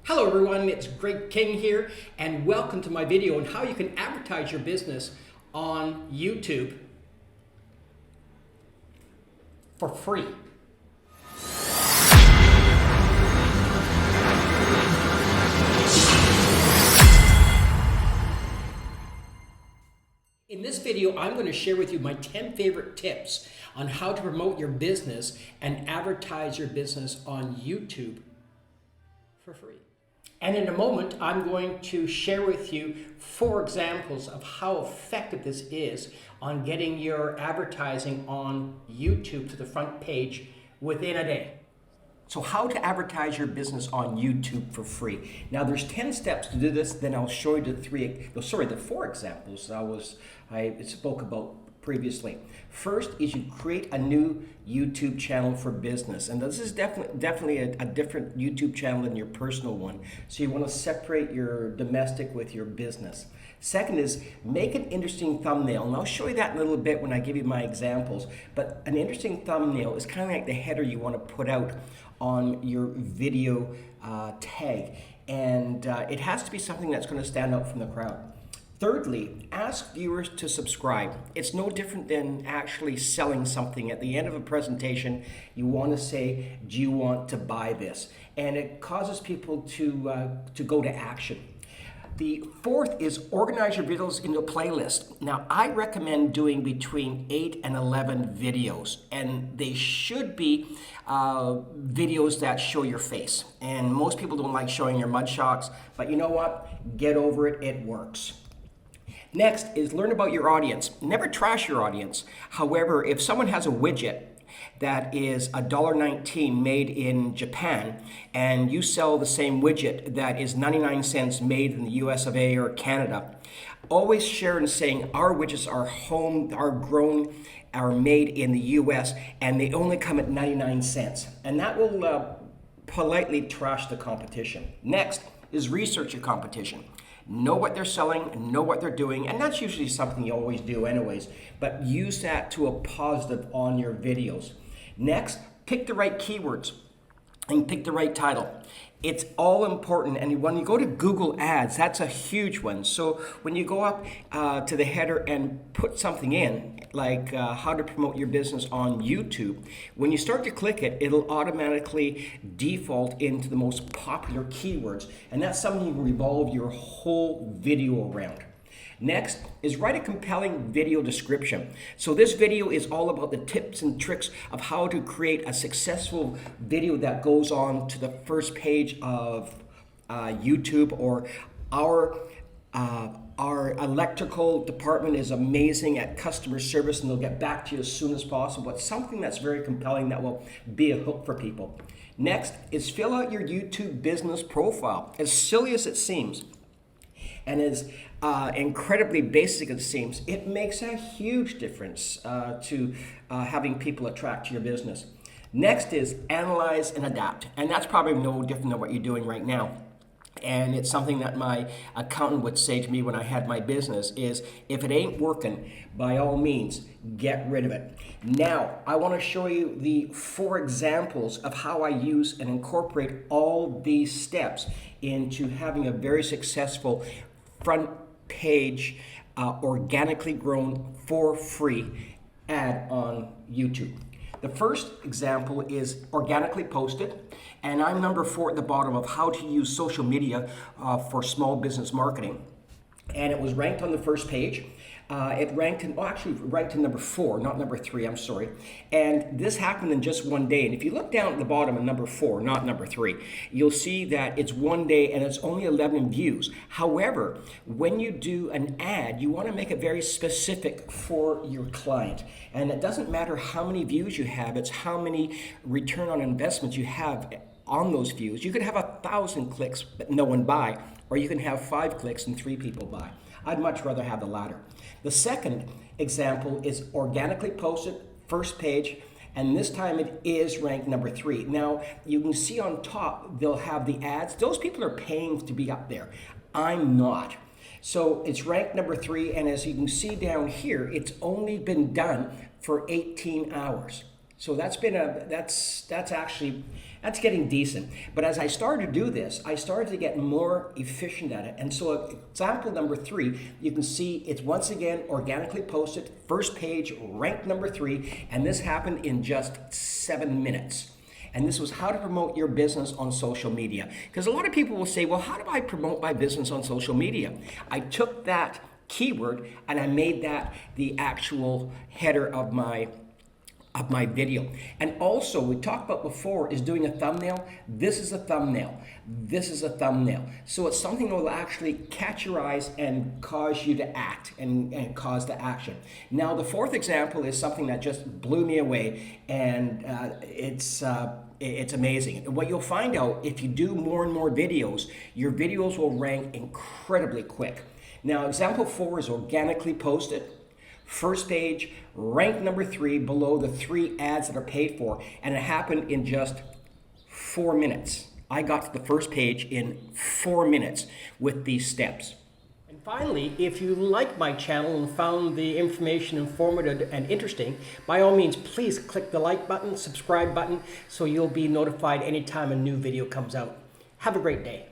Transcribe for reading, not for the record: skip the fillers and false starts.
Hello everyone, it's Greg King here, and welcome to my video on how you can advertise your business on YouTube for free. In this video, I'm going to share with you my 10 favorite tips on how to promote your business and advertise your business on YouTube for free. And in a moment, I'm going to share with you 4 examples of how effective this is on getting your advertising on YouTube to the front page within a day. So how to advertise your business on YouTube for free. Now there's 10 steps to do this, then I'll show you the 4 examples I spoke about previously. First is you create a new YouTube channel for business, and this is definitely a different YouTube channel than your personal one. So you want to separate your domestic with your business. Second is make an interesting thumbnail, and I'll show you that in a little bit when I give you my examples. But an interesting thumbnail is kind of like the header you want to put out on your video tag, and it has to be something that's going to stand out from the crowd. Thirdly, ask viewers to subscribe. It's no different than actually selling something. At the end of a presentation, you want to say, do you want to buy this? And it causes people to go to action. The 4th is organize your videos into a playlist. Now, I recommend doing between 8 and 11 videos, and they should be videos that show your face. And most people don't like showing your mud shots, but you know what? Get over it, it works. Next is learn about your audience. Never trash your audience. However, if someone has a widget that is $1.19 made in Japan, and you sell the same widget that is 99 cents made in the US of A or Canada, always share in saying our widgets are grown, are made in the US, and they only come at 99 cents. And that will politely trash the competition. Next is research your competition. Know what they're selling, know what they're doing, and that's usually something you always do anyways, but use that to a positive on your videos. Next, pick the right keywords and pick the right title. It's all important, and when you go to Google Ads, that's a huge one. So when you go up to the header and put something in, like how to promote your business on YouTube, when you start to click it, it'll automatically default into the most popular keywords, and that's something you can revolve your whole video around. Next is write a compelling video description. So this video is all about the tips and tricks of how to create a successful video that goes on to the first page of YouTube, or our electrical department is amazing at customer service and they'll get back to you as soon as possible. It's something that's very compelling that will be a hook for people. Next is fill out your YouTube business profile. As silly as it seems, and as incredibly basic as it seems, it makes a huge difference to having people attract to your business. Next is analyze and adapt, and that's probably no different than what you're doing right now. And it's something that my accountant would say to me when I had my business is, if it ain't working, by all means, get rid of it. Now, I want to show you the 4 examples of how I use and incorporate all these steps into having a very successful front page, organically grown for free ad on YouTube. The first example is organically posted, and I'm number 4 at the bottom of how to use social media for small business marketing. And it was ranked on the first page. It ranked in number 4, not number 3, I'm sorry. And this happened in just one day. And if you look down at the bottom of number 4, not number 3, you'll see that it's one day and it's only 11 views. However, when you do an ad, you want to make it very specific for your client. And it doesn't matter how many views you have, it's how many return on investments you have on those views. You could have 1,000 clicks but no one buy, or you can have 5 clicks and 3 people buy. I'd much rather have the latter. The second example is organically posted, first page, and this time it is ranked number 3. Now, you can see on top, they'll have the ads. Those people are paying to be up there. I'm not. So it's ranked number 3, and as you can see down here, it's only been done for 18 hours. So that's actually That's getting decent. But as I started to do this, I started to get more efficient at it. And so example number 3, you can see it's once again organically posted, first page, ranked number 3, and this happened in just 7 minutes. And this was how to promote your business on social media. Because a lot of people will say, well, how do I promote my business on social media? I took that keyword and I made that the actual header of my video. And also, we talked about before is doing a thumbnail. This is a thumbnail. This is a thumbnail. So it's something that will actually catch your eyes and cause you to act and cause the action. Now, the 4th example is something that just blew me away, and it's amazing. And what you'll find out, if you do more and more videos, your videos will rank incredibly quick. Now, example 4 is organically posted. First page, ranked number 3 below the 3 ads that are paid for, and it happened in just 4 minutes. I got to the first page in 4 minutes with these steps. And finally, if you like my channel and found the information informative and interesting, by all means, please click the like button, subscribe button, so you'll be notified anytime a new video comes out. Have a great day.